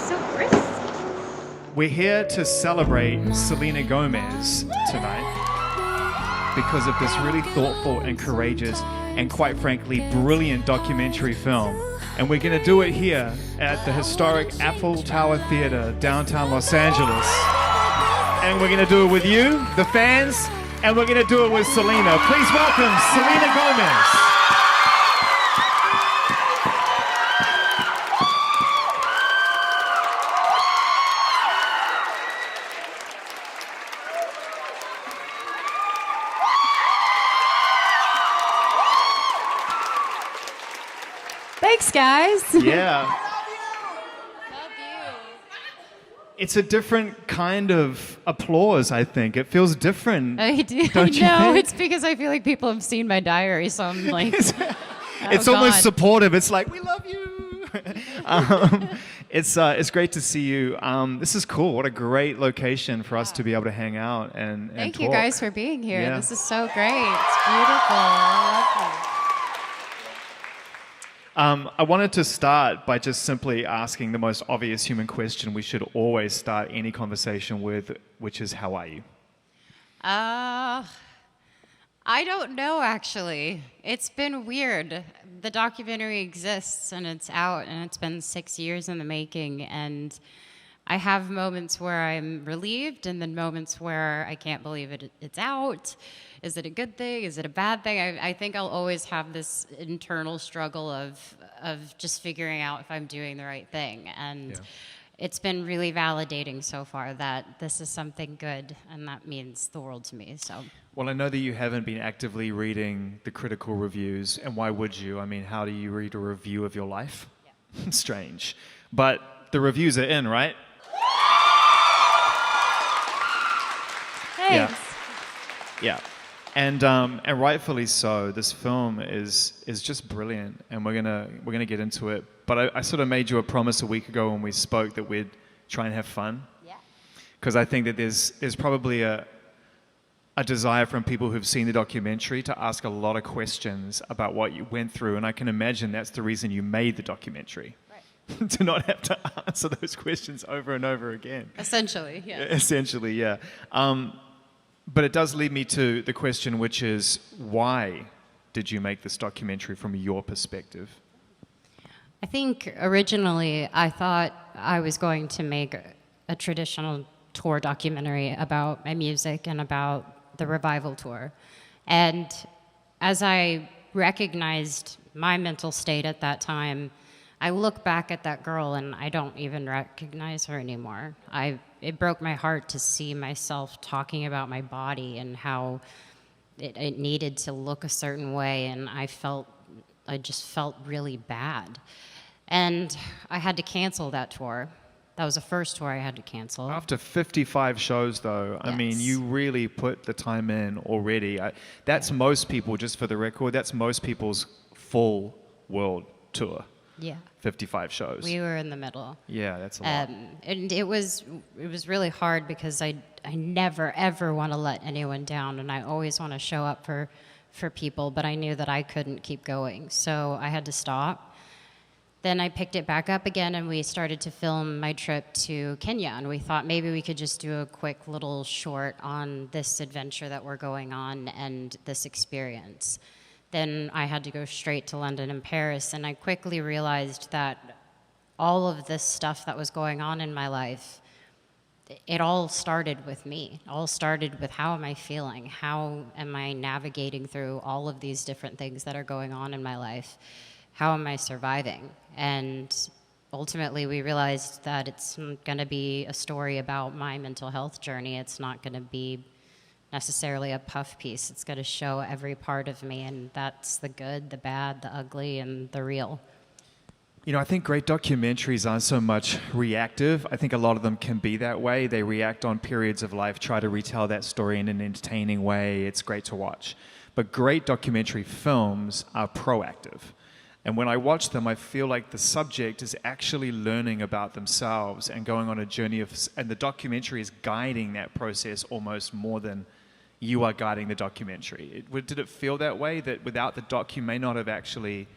So brisk. We're here to celebrate Selena Gomez tonight because of this really thoughtful and courageous and quite frankly brilliant documentary film. And we're going to do it here at the historic Eiffel Tower Theater, downtown Los Angeles. And we're going to do it with you, the fans, and we're going to do it with Selena. Please welcome Selena Gomez. Thanks, guys. Yeah. Love you. It's a different kind of applause, I think. It feels different. I do. Don't you No, think? it's because I feel like people have seen my diary, so I'm like, It's oh, almost God. supportive. It's like, we love you. It's great to see you. This is cool. What a great location for us to be able to hang out and Thank talk. you guys for being here. Yeah. This is so great. It's beautiful. I love you. I wanted to start by just simply asking the most obvious human question we should always start any conversation with, which is, how are you? I don't know, actually. It's been weird. The documentary exists, and it's out, and it's been 6 years in the making, and I have moments where I'm relieved, and then moments where I can't believe it's out. Is it a good thing? Is it a bad thing? I think I'll always have this internal struggle of just figuring out if I'm doing the right thing, and Yeah. it's been really validating so far that this is something good, and that means the world to me. So. Well, I know that you haven't been actively reading the critical reviews, and why would you? I mean, how do you read a review of your life? Yeah. Strange. But the reviews are in, right? Thanks. Yeah. And rightfully so. This film is just brilliant, and we're gonna get into it. But I sort of made you a promise a week ago when we spoke that we'd try and have fun. Yeah. Because I think that there's probably a desire from people who've seen the documentary to ask a lot of questions about what you went through, and I can imagine that's the reason you made the documentary. Right. To not have to answer those questions over and over again. Essentially, yeah. Essentially, yeah. But it does lead me to the question, which is, why did you make this documentary from your perspective? I think originally I thought I was going to make a traditional tour documentary about my music and about the revival tour. And as I recognized my mental state at that time, I look back at that girl and I don't even recognize her anymore. It broke my heart to see myself talking about my body and how it needed to look a certain way, and I just felt really bad. And I had to cancel that tour. That was the first tour I had to cancel. After 55 shows, though, I mean, Yes. you really put the time in already. That's most people, just for the record, that's most people's full world tour. Yeah. 55 shows. We were in the middle. Yeah, that's a lot. And it was really hard because I never, ever want to let anyone down, and I always want to show up for people, but I knew that I couldn't keep going, so I had to stop. Then I picked it back up again, and we started to film my trip to Kenya, and we thought maybe we could just do a quick little short on this adventure that we're going on and this experience. Then I had to go straight to London and Paris, and I quickly realized that all of this stuff that was going on in my life, it all started with me. It all started with, how am I feeling? How am I navigating through all of these different things that are going on in my life? How am I surviving? And ultimately we realized that it's going to be a story about my mental health journey. It's not going to be necessarily a puff piece. It's going to show every part of me, and that's the good, the bad, the ugly, and the real. You know, I think great documentaries aren't so much reactive. I think a lot of them can be that way. They react on periods of life, try to retell that story in an entertaining way. It's great to watch. But great documentary films are proactive. And when I watch them, I feel like the subject is actually learning about themselves and going on a journey and the documentary is guiding that process almost more than you are guiding the documentary. Did it feel that way, that without the doc, you may not have actually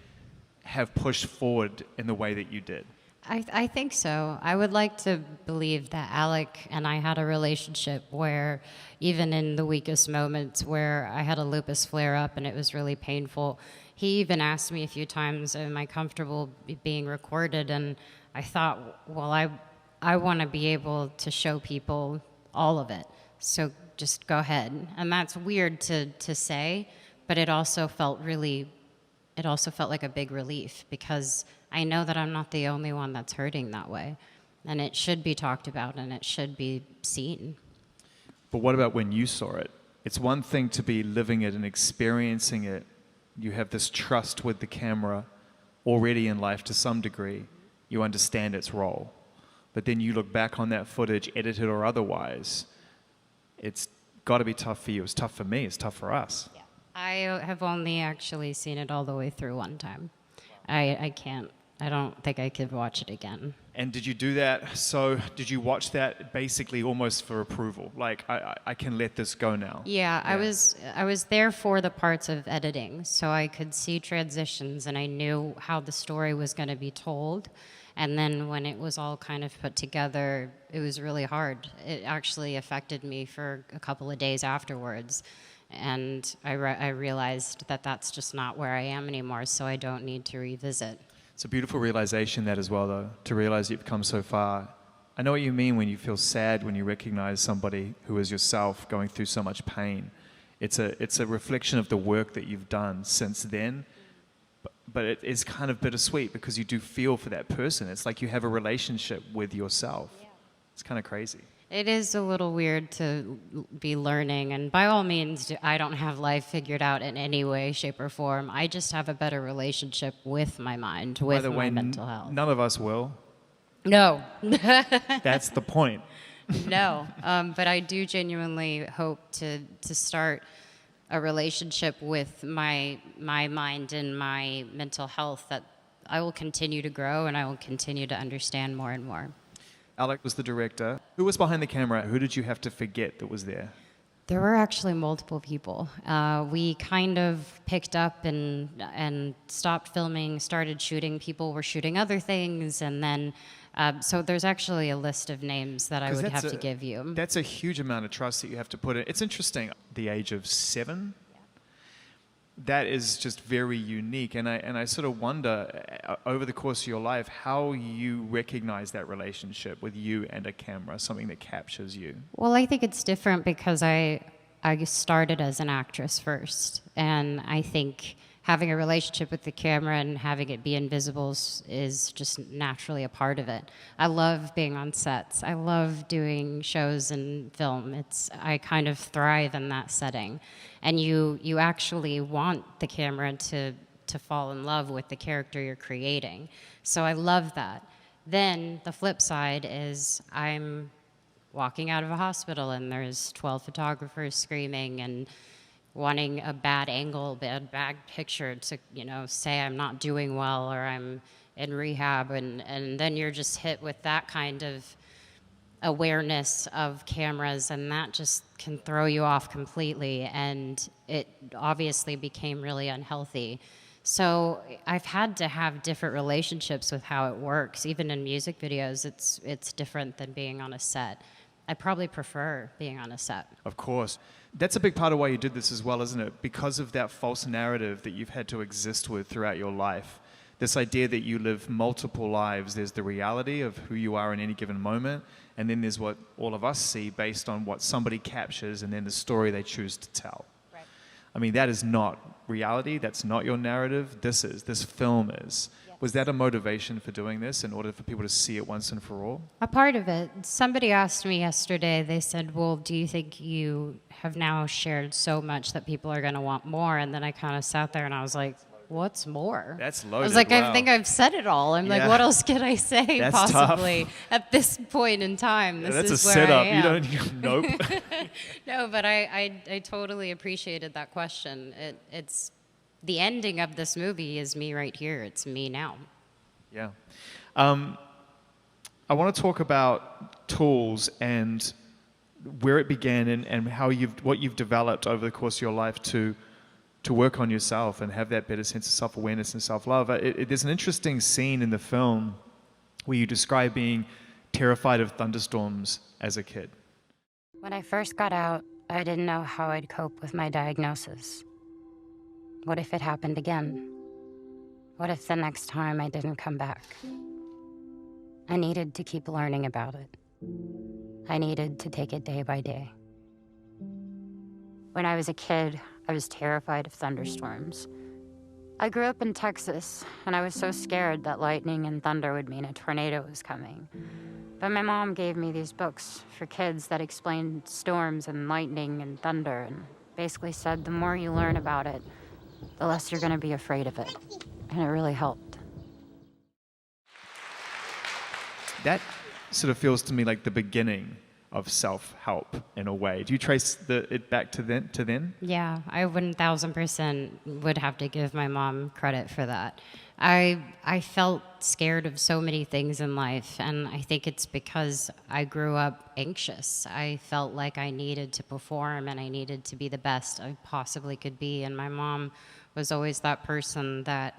have pushed forward in the way that you did? I think so. I would like to believe that Alec and I had a relationship where, even in the weakest moments where I had a lupus flare up and it was really painful, he even asked me a few times, am I comfortable being recorded? And I thought, well, I want to be able to show people all of it. So just go ahead. And that's weird to say, but it also felt like a big relief, because I know that I'm not the only one that's hurting that way. And it should be talked about and it should be seen. But what about when you saw it? It's one thing to be living it and experiencing it. You have this trust with the camera already in life to some degree. You understand its role. But then you look back on that footage, edited or otherwise, it's got to be tough for you. It's tough for me. It's tough for us. Yeah. I have only actually seen it all the way through one time. I can't. I don't think I could watch it again. And did you do that? So did you watch that basically almost for approval? Like, I can let this go now. Yeah, I was there for the parts of editing, so I could see transitions and I knew how the story was going to be told. And then when it was all kind of put together, it was really hard. It actually affected me for a couple of days afterwards. And I realized that that's just not where I am anymore, so I don't need to revisit. It's a beautiful realization, that as well, though, to realize you've come so far. I know what you mean when you feel sad when you recognize somebody who is yourself going through so much pain. It's a reflection of the work that you've done since then, but it is kind of bittersweet because you do feel for that person. It's like you have a relationship with yourself. Yeah. It's kind of crazy. It is a little weird to be learning, and by all means, I don't have life figured out in any way, shape, or form. I just have a better relationship with my mind, with my mental health. None of us will. No. That's the point. No, but I do genuinely hope to start a relationship with my mind and my mental health that I will continue to grow and I will continue to understand more and more. Alec was the director. Who was behind the camera? Who did you have to forget that was there? There were actually multiple people. We kind of picked up and stopped filming, started shooting. People were shooting other things, and then so there's actually a list of names that I would have to give you. That's a huge amount of trust that you have to put in. It's interesting. The age of 7. That is just very unique, and I sort of wonder over the course of your life how you recognize that relationship with you and a camera, something that captures you. Well, I think it's different because I started as an actress first, and I think having a relationship with the camera and having it be invisible is just naturally a part of it. I love being on sets. I love doing shows and film. I kind of thrive in that setting. And you actually want the camera to fall in love with the character you're creating. So I love that. Then the flip side is I'm walking out of a hospital and there's 12 photographers screaming and wanting a bad angle, bad picture to, say I'm not doing well or I'm in rehab, and then you're just hit with that kind of awareness of cameras, and that just can throw you off completely, and it obviously became really unhealthy. So I've had to have different relationships with how it works. Even in music videos, it's different than being on a set. I probably prefer being on a set. Of course. That's a big part of why you did this as well, isn't it? Because of that false narrative that you've had to exist with throughout your life. This idea that you live multiple lives. There's the reality of who you are in any given moment, and then there's what all of us see based on what somebody captures and then the story they choose to tell. Right. I mean, that is not reality. That's not your narrative. This film is. Was that a motivation for doing this in order for people to see it once and for all? A part of it. Somebody asked me yesterday, they said, well, do you think you have now shared so much that people are going to want more? And then I kind of sat there and I was like, what's more? That's loaded. I was like, wow. I think I've said it all. I'm like, what else could I say That's possibly tough. At this point in time? This that's is a where setup. I am. You don't. Nope. No, but I totally appreciated that question. It's the ending of this movie is me right here. It's me now. Yeah. I want to talk about tools and where it began and how what you've developed over the course of your life to work on yourself and have that better sense of self-awareness and self-love. There's an interesting scene in the film where you describe being terrified of thunderstorms as a kid. When I first got out, I didn't know how I'd cope with my diagnosis. What if it happened again? What if the next time I didn't come back? I needed to keep learning about it. I needed to take it day by day. When I was a kid, I was terrified of thunderstorms. I grew up in Texas, and I was so scared that lightning and thunder would mean a tornado was coming. But my mom gave me these books for kids that explained storms and lightning and thunder, and basically said the more you learn about it, the less you're gonna be afraid of it. And it really helped. That sort of feels to me like the beginning of self-help in a way. Do you trace it back to then? Yeah, I 1000% would have to give my mom credit for that. I felt scared of so many things in life, and I think it's because I grew up anxious. I felt like I needed to perform and I needed to be the best I possibly could be, and my mom was always that person that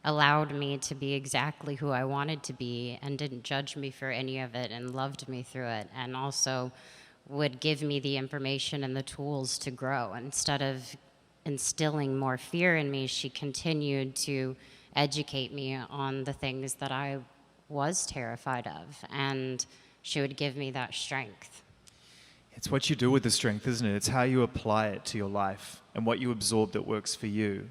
allowed me to be exactly who I wanted to be and didn't judge me for any of it and loved me through it, and also would give me the information and the tools to grow. Instead of instilling more fear in me, she continued to educate me on the things that I was terrified of, and she would give me that strength. It's what you do with the strength, isn't it? It's how you apply it to your life and what you absorb that works for you.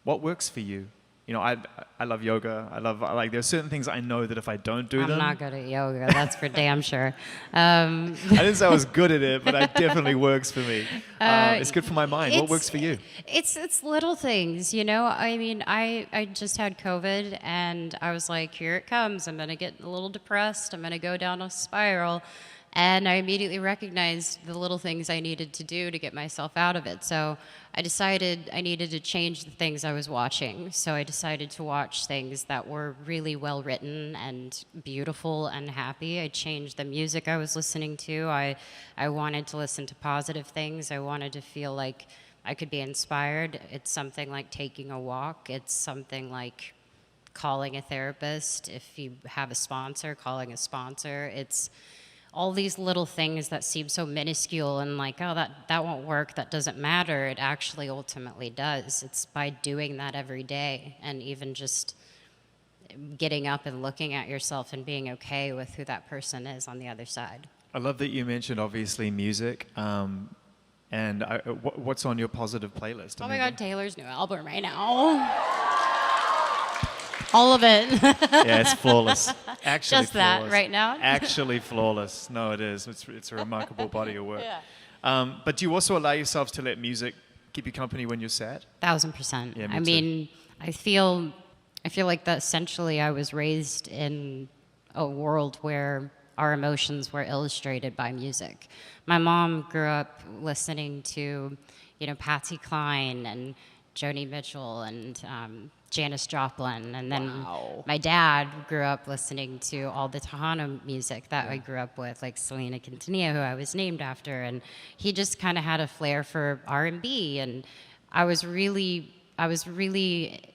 What works for you? You know, I love yoga. Like there are certain things I know that if I don't do them... I'm not good at yoga, that's for damn sure. I didn't say I was good at it, but it definitely works for me. It's good for my mind. What works for you? It's little things, you know? I mean, I just had COVID, and I was like, here it comes. I'm going to get a little depressed. I'm going to go down a spiral. And I immediately recognized the little things I needed to do to get myself out of it. So I decided I needed to change the things I was watching. So I decided to watch things that were really well written and beautiful and happy. I changed the music I was listening to. I wanted to listen to positive things. I wanted to feel like I could be inspired. It's something like taking a walk. It's something like calling a therapist. If you have a sponsor, calling a sponsor. It's all these little things that seem so minuscule and like, oh, that won't work, that doesn't matter. It actually ultimately does. It's by doing that every day, and even just getting up and looking at yourself and being okay with who that person is on the other side. I love that you mentioned, obviously, music. And what's on your positive playlist? Oh my God, Taylor's new album right now. All of it. Yeah, it's flawless. Actually just flawless. That right now? Actually flawless. No, it is. It's a remarkable body of work. Yeah. But do you also allow yourselves to let music keep you company when you're sad? 1000%. Yeah, I mean, I feel like that essentially I was raised in a world where our emotions were illustrated by music. My mom grew up listening to, Patsy Cline and Joni Mitchell and Janis Joplin, and then my dad grew up listening to all the Tejano music that I grew up with, like Selena Quintanilla, who I was named after, and he just kind of had a flair for R&B, and I was really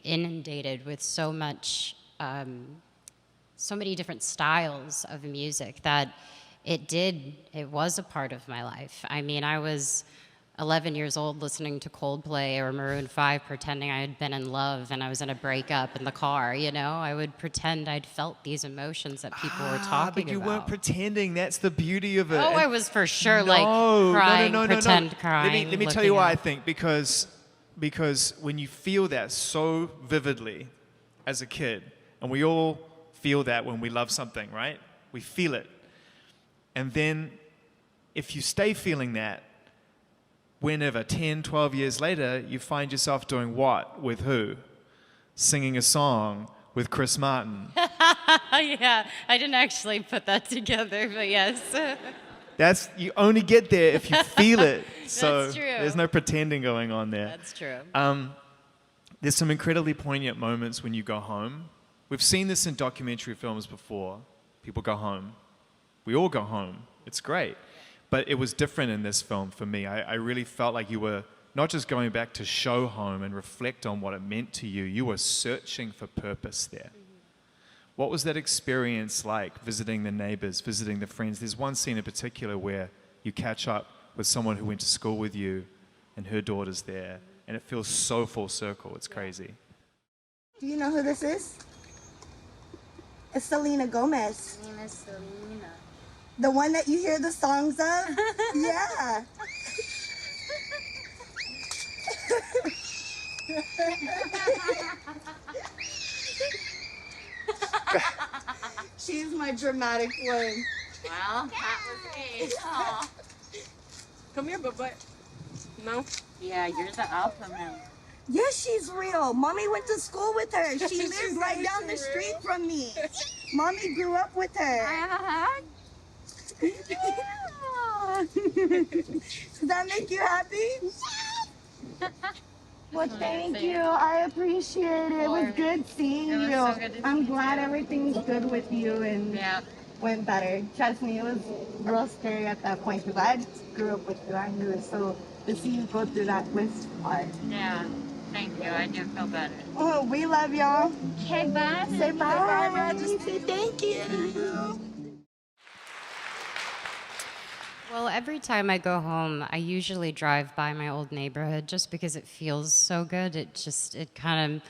inundated with so many different styles of music that it was a part of my life. I mean, I was 11 years old listening to Coldplay or Maroon 5, pretending I had been in love and I was in a breakup in the car, I would pretend I'd felt these emotions that people were talking about. But you weren't pretending. That's the beauty of it. Oh, I was for sure crying, pretend crying. Let me tell you why I think. Because when you feel that so vividly as a kid, and we all feel that when we love something, right? We feel it. And then if you stay feeling that, whenever, 10, 12 years later, you find yourself doing what? With who? Singing a song with Chris Martin. Yeah, I didn't actually put that together, but yes. You only get there if you feel it. So That's true. There's no pretending going on there. That's true. There's some incredibly poignant moments when you go home. We've seen this in documentary films before. People go home. We all go home. It's great. But it was different in this film for me. I really felt like you were not just going back to show home and reflect on what it meant to you. You were searching for purpose there. What was that experience like, visiting the neighbors, visiting the friends? There's one scene in particular where you catch up with someone who went to school with you and her daughter's there, and it feels so full circle. It's crazy. Do you know who this is? It's Selena Gomez. My name is Selena. The one that you hear the songs of? Yeah. She's my dramatic one. Well, that was me. Aw. Come here, but no. Yeah, you're the alpha male. Yeah, she's real. Mommy went to school with her. She lives right down the street from me. Mommy grew up with I her. have a hug? Does that make you happy? Well, thank you. I appreciate it. It was good seeing It was you. so good to I'm see you glad too. everything's good with you and Yeah. went better. Trust me, it was real scary at that point because I grew up with you. I knew it. So to see you go through that was hard. Yeah. Thank you. I do feel better. Oh, we love y'all. Okay, bye. Say bye. Say thank you. Well, every time I go home, I usually drive by my old neighborhood just because it feels so good. It kind of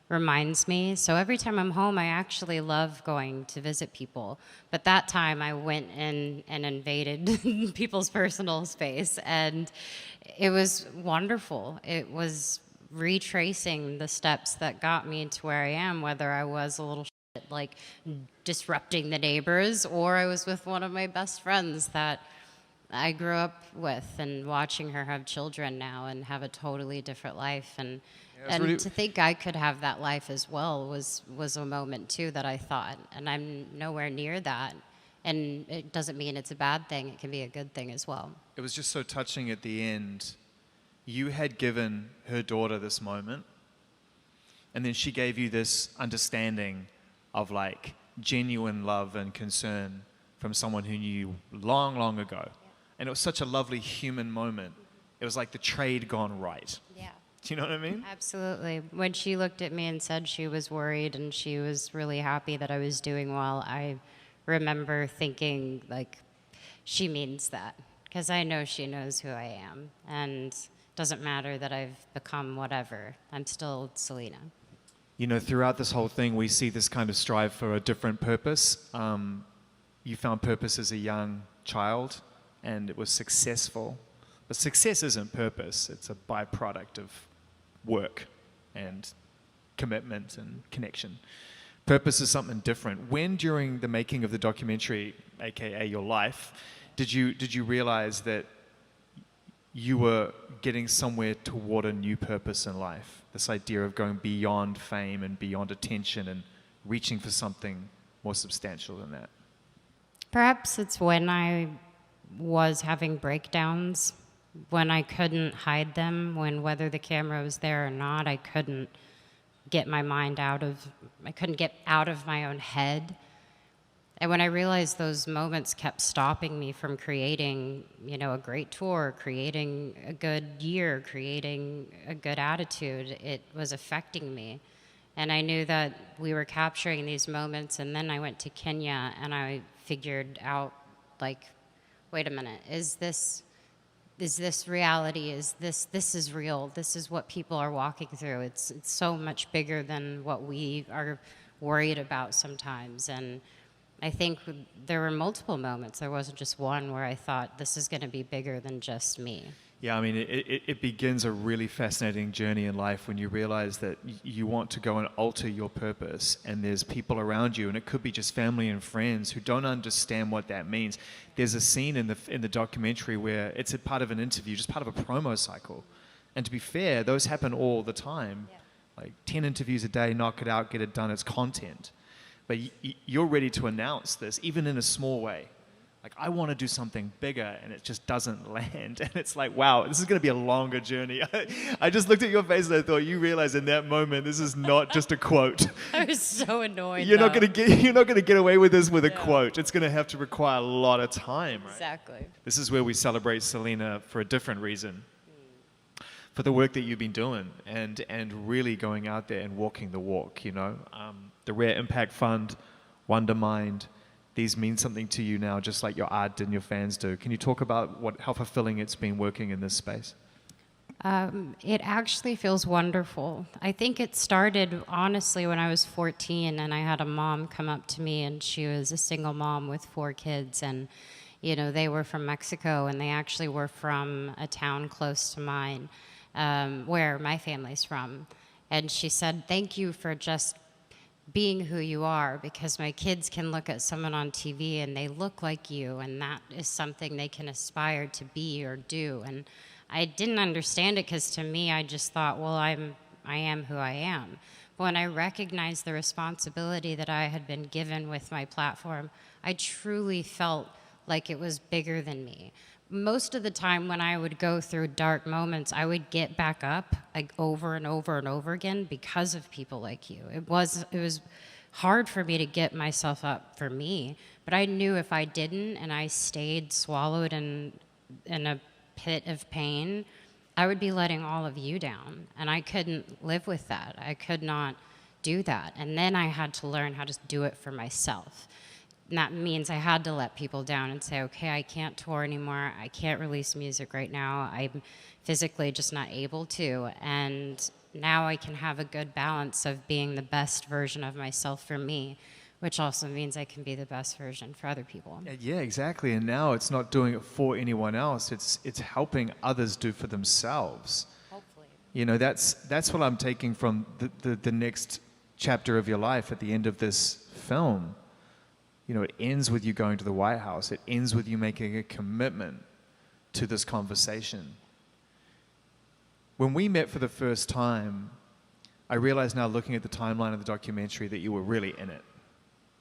reminds me. So every time I'm home, I actually love going to visit people. But that time I went in and invaded people's personal space, and it was wonderful. It was retracing the steps that got me to where I am, whether I was a little shit, like disrupting the neighbors, or I was with one of my best friends that I grew up with, and watching her have children now and have a totally different life. And really- to think I could have that life as well was a moment too that I thought, and I'm nowhere near that. And it doesn't mean it's a bad thing. It can be a good thing as well. It was just so touching at the end. You had given her daughter this moment, and then she gave you this understanding of like genuine love and concern from someone who knew you long, long ago. And it was such a lovely human moment. It was like the trade gone right. Yeah. Do you know what I mean? Absolutely. When she looked at me and said she was worried and she was really happy that I was doing well, I remember thinking, like, she means that. Because I know she knows who I am. And it doesn't matter that I've become whatever. I'm still Selena. You know, throughout this whole thing, we see this kind of strive for a different purpose. You found purpose as a young child, and it was successful. But success isn't purpose. It's a byproduct of work and commitment and connection. Purpose is something different. When, during the making of the documentary, aka your life, did you realize that you were getting somewhere toward a new purpose in life? This idea of going beyond fame and beyond attention and reaching for something more substantial than that. Perhaps it's when I was having breakdowns, when I couldn't hide them, when whether the camera was there or not, I couldn't get my mind I couldn't get out of my own head. And when I realized those moments kept stopping me from creating, a great tour, creating a good year, creating a good attitude, it was affecting me. And I knew that we were capturing these moments, and then I went to Kenya and I figured out, like, wait a minute, is this reality? This is real? This is what people are walking through. It's so much bigger than what we are worried about sometimes. And I think there were multiple moments. There wasn't just one where I thought, this is going to be bigger than just me. Yeah, I mean, it begins a really fascinating journey in life when you realize that you want to go and alter your purpose, and there's people around you, and it could be just family and friends who don't understand what that means. There's a scene in the documentary where it's a part of an interview, just part of a promo cycle. And to be fair, those happen all the time. Yeah. Like 10 interviews a day, knock it out, get it done, it's content. But you're ready to announce this, even in a small way. Like, I want to do something bigger, and it just doesn't land. And it's like, wow, this is going to be a longer journey. I just looked at your face and I thought, you realize in that moment, this is not just a quote. I was so annoyed. You're not going to get away with this with a quote. It's going to have to require a lot of time, right? Exactly. This is where we celebrate Selena for a different reason. For the work that you've been doing and really going out there and walking the walk, The Rare Impact Fund Wondermind, these mean something to you now, just like your art and your fans do. Can you talk about how fulfilling it's been working in this space? It actually feels wonderful. I think it started, honestly, when I was 14, and I had a mom come up to me, and she was a single mom with 4 kids, and, you know, they were from Mexico, and they actually were from a town close to mine, where my family's from. And she said, thank you for just being who you are, because my kids can look at someone on TV and they look like you, and that is something they can aspire to be or do. And I didn't understand it, because to me, I just thought, well, I am who I am. But when I recognized the responsibility that I had been given with my platform, I truly felt like it was bigger than me. Most of the time when I would go through dark moments, I would get back up like over and over and over again because of people like you. It was hard for me to get myself up for me, but I knew if I didn't and I stayed swallowed in a pit of pain, I would be letting all of you down, and I couldn't live with that. I could not do that. And then I had to learn how to do it for myself. And that means I had to let people down and say, okay, I can't tour anymore. I can't release music right now. I'm physically just not able to. And now I can have a good balance of being the best version of myself for me, which also means I can be the best version for other people. Yeah, exactly. And now it's not doing it for anyone else. It's helping others do for themselves. Hopefully. You know, that's what I'm taking from the next chapter of your life at the end of this film. You know, it ends with you going to the White House. It ends with you making a commitment to this conversation. When we met for the first time, I realize now, looking at the timeline of the documentary, that you were really in it.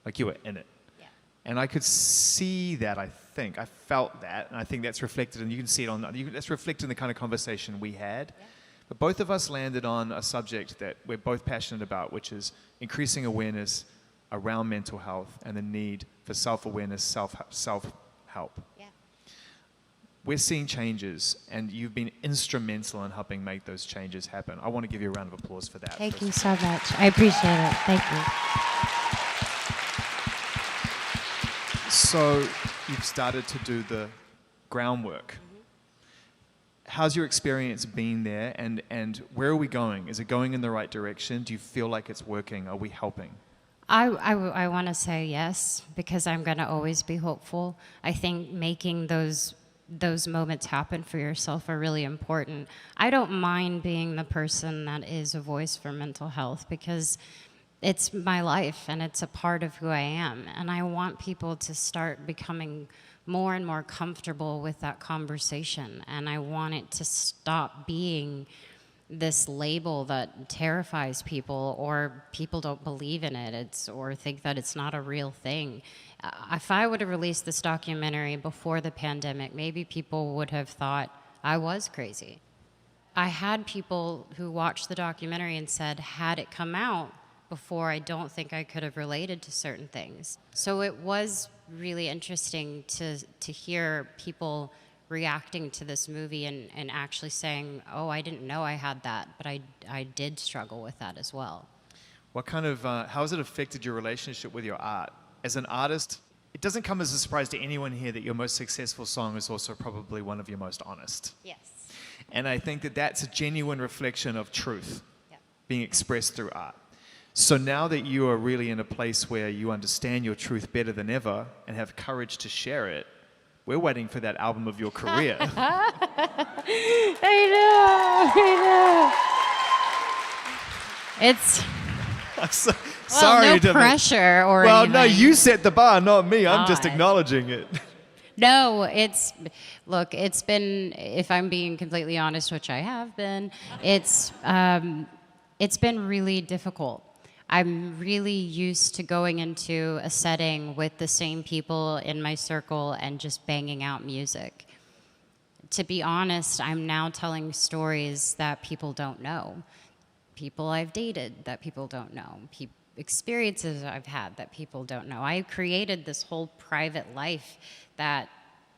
Like, you were in it. Yeah. And I could see that, I think. I felt that, and I think that's reflected, and you can see it that's reflected in the kind of conversation we had. Yeah. But both of us landed on a subject that we're both passionate about, which is increasing awareness around mental health and the need for self-awareness, self-help. Yeah. We're seeing changes, and you've been instrumental in helping make those changes happen. I want to give you a round of applause for that. Thank you so much. I appreciate it. Thank you. So you've started to do the groundwork. How's your experience been there, and where are we going? Is it going in the right direction? Do you feel like it's working? Are we helping? I want to say yes, because I'm going to always be hopeful. I think making those moments happen for yourself are really important. I don't mind being the person that is a voice for mental health, because it's my life and it's a part of who I am. And I want people to start becoming more and more comfortable with that conversation. And I want it to stop being this label that terrifies people, or people don't believe in it, or think that it's not a real thing. If I would have released this documentary before the pandemic, maybe people would have thought I was crazy. I had people who watched the documentary and said, had it come out before, I don't think I could have related to certain things. So it was really interesting to hear people reacting to this movie and actually saying, oh, I didn't know I had that, but I did struggle with that as well. What kind of, how has it affected your relationship with your art? As an artist, it doesn't come as a surprise to anyone here that your most successful song is also probably one of your most honest. Yes. And I think that that's a genuine reflection of truth being expressed through art. So now that you are really in a place where you understand your truth better than ever and have courage to share it, we're waiting for that album of your career. I know. It's Sorry no pressure or Well, anything. no, you set the bar, not me. I'm just God. acknowledging it. No, it's been, if I'm being completely honest, which I have been, it's been really difficult. I'm really used to going into a setting with the same people in my circle and just banging out music. To be honest, I'm now telling stories that people don't know. People I've dated that people don't know. Experiences I've had that people don't know. I created this whole private life that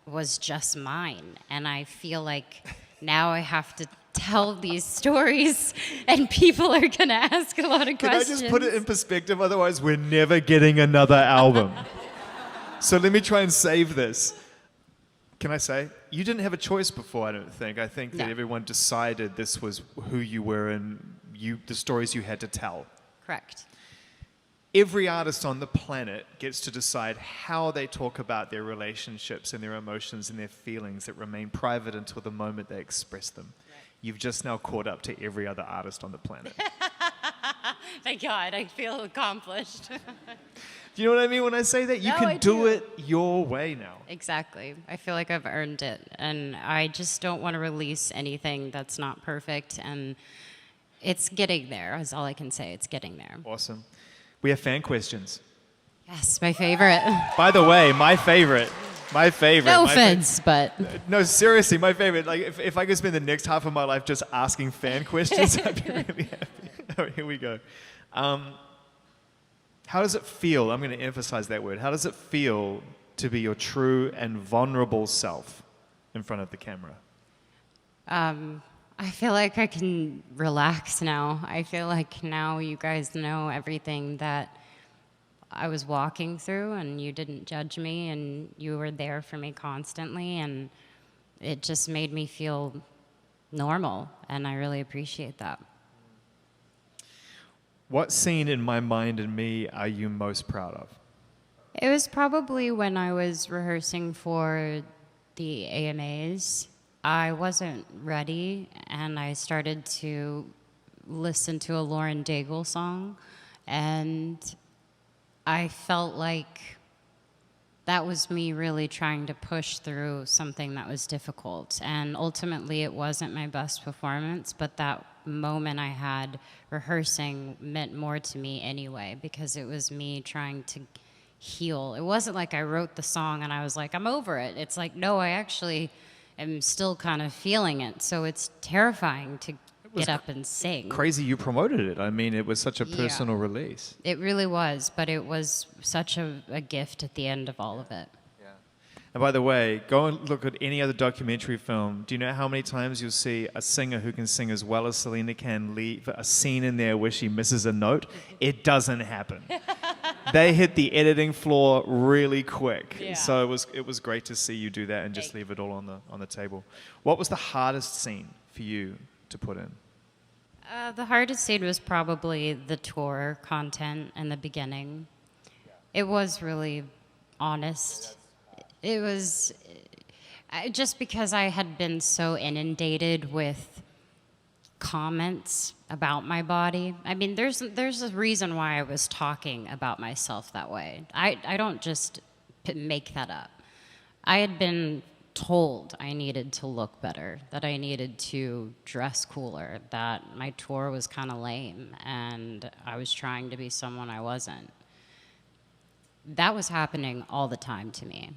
was just mine. And I feel like now I have to tell these stories, and people are going to ask a lot of Can questions. I just put it in perspective? Otherwise, we're never getting another album. So let me try and save this. Can I say? You didn't have a choice before, I don't think. I think that No. everyone decided this was who you were and the stories you had to tell. Correct. Every artist on the planet gets to decide how they talk about their relationships and their emotions and their feelings that remain private until the moment they express them. Right. You've just now caught up to every other artist on the planet. Thank God, I feel accomplished. Do you know what I mean when I say that? You No, can I do do. it your way now. Exactly. I feel like I've earned it, and I just don't want to release anything that's not perfect, and it's getting there, is all I can say. It's getting there. Awesome. We have fan questions. Yes, my favorite. By the way, my favorite. My favorite. No my offense, but No, seriously, my favorite. Like, if I could spend the next half of my life just asking fan questions, I'd be really happy. All right, here we go. How does it feel? I'm going to emphasize that word. How does it feel to be your true and vulnerable self in front of the camera? I feel like I can relax now. I feel like now you guys know everything that I was walking through, and you didn't judge me, and you were there for me constantly, and it just made me feel normal, and I really appreciate that. What scene in My Mind and Me are you most proud of? It was probably when I was rehearsing for the AMAs. I wasn't ready, and I started to listen to a Lauren Daigle song, and I felt like that was me really trying to push through something that was difficult. And ultimately, it wasn't my best performance, but that moment I had rehearsing meant more to me anyway, because it was me trying to heal. It wasn't like I wrote the song and I was like, I'm over it. It's like, no, I actually am still kind of feeling it. So it's terrifying to get up and sing. Crazy you promoted it. I mean, it was such a personal Yeah. release. It really was, but it was such a gift at the end of all of it. And by the way, go and look at any other documentary film. Do you know how many times you'll see a singer who can sing as well as Selena can leave a scene in there where she misses a note? It doesn't happen. They hit the editing floor really quick. Yeah. So it was great to see you do that and just leave it all on the table. What was the hardest scene for you to put in? The hardest scene was probably the tour content in the beginning. It was really honest. It was just because I had been so inundated with comments about my body. I mean, there's a reason why I was talking about myself that way. I don't just make that up. I had been told I needed to look better, that I needed to dress cooler, that my tour was kind of lame, and I was trying to be someone I wasn't. That was happening all the time to me.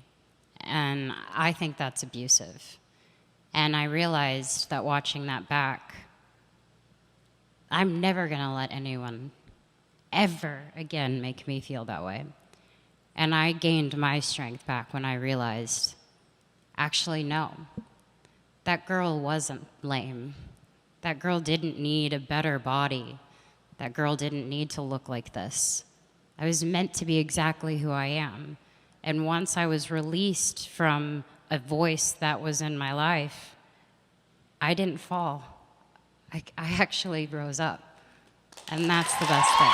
And I think that's abusive. And I realized that watching that back, I'm never going to let anyone ever again make me feel that way. And I gained my strength back when I realized, actually, no, that girl wasn't lame. That girl didn't need a better body. That girl didn't need to look like this. I was meant to be exactly who I am. And once I was released from a voice that was in my life, I didn't fall. I actually rose up. And that's the best thing.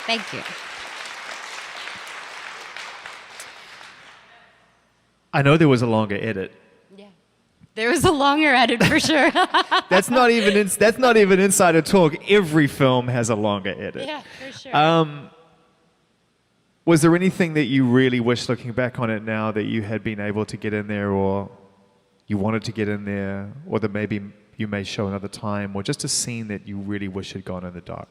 Thank you. I know there was a longer edit. Yeah. There was a longer edit for sure. That's not even insider talk. Every film has a longer edit. Yeah, for sure. Was there anything that you really wish, looking back on it now, that you had been able to get in there, or you wanted to get in there, or that maybe you may show another time, or just a scene that you really wish had gone in the dark?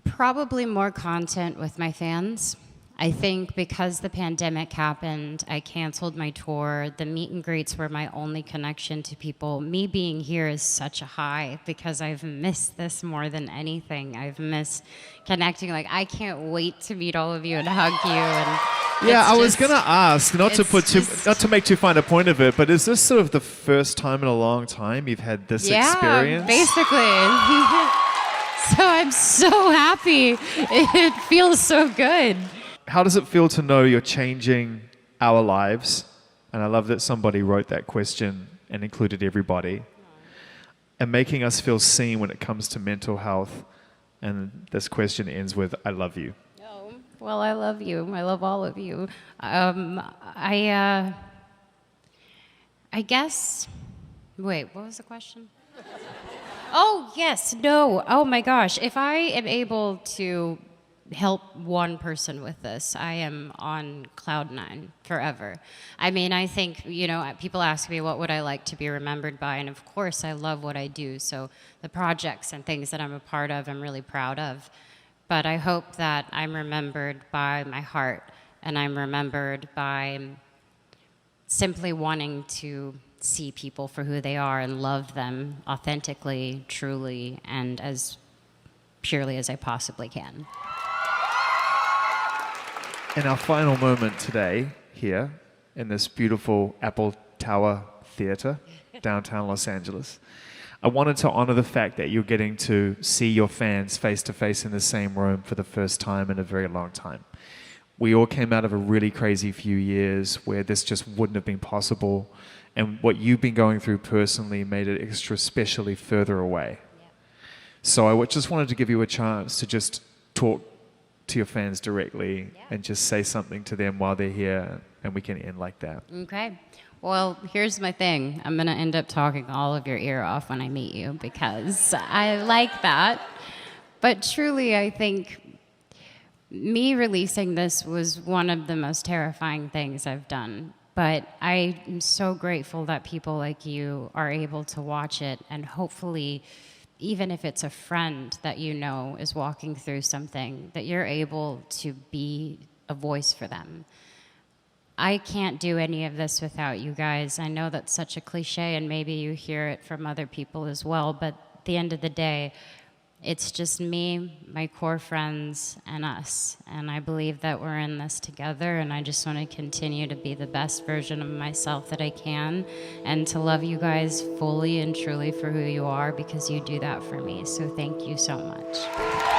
Probably more content with my fans. I think because the pandemic happened, I canceled my tour. The meet and greets were my only connection to people. Me being here is such a high because I've missed this more than anything. I've missed connecting. Like, I can't wait to meet all of you and hug you. And Yeah, It's I was just- going to ask, not to make too fine a point of it, but is this sort of the first time in a long time you've had this experience? Basically. So I'm so happy. It feels so good. How does it feel to know you're changing our lives? And I love that somebody wrote that question and included everybody. And making us feel seen when it comes to mental health. And this question ends with, I love you. Oh, well, I love you. I love all of you. I guess. Wait, what was the question? Oh, yes, no. Oh my gosh. If I am able to help one person with this, I am on cloud nine forever. I mean, I think, people ask me what would I like to be remembered by, and of course I love what I do, so the projects and things that I'm a part of, I'm really proud of. But I hope that I'm remembered by my heart, and I'm remembered by simply wanting to see people for who they are and love them authentically, truly, and as purely as I possibly can. In our final moment today, here in this beautiful Apple Tower Theater, downtown Los Angeles, I wanted to honor the fact that you're getting to see your fans face to face in the same room for the first time in a very long time. We all came out of a really crazy few years where this just wouldn't have been possible, and what you've been going through personally made it extra specially further away. Yeah. So I just wanted to give you a chance to just talk to your fans directly and just say something to them while they're here, and we can end like that. Okay. Well, here's my thing. I'm going to end up talking all of your ear off when I meet you because I like that. But truly, I think me releasing this was one of the most terrifying things I've done. But I am so grateful that people like you are able to watch it, and hopefully, even if it's a friend that you know is walking through something, that you're able to be a voice for them. I can't do any of this without you guys. I know that's such a cliche, and maybe you hear it from other people as well, but at the end of the day, it's just me, my core friends, and us. And I believe that we're in this together, and I just want to continue to be the best version of myself that I can, and to love you guys fully and truly for who you are, because you do that for me. So thank you so much.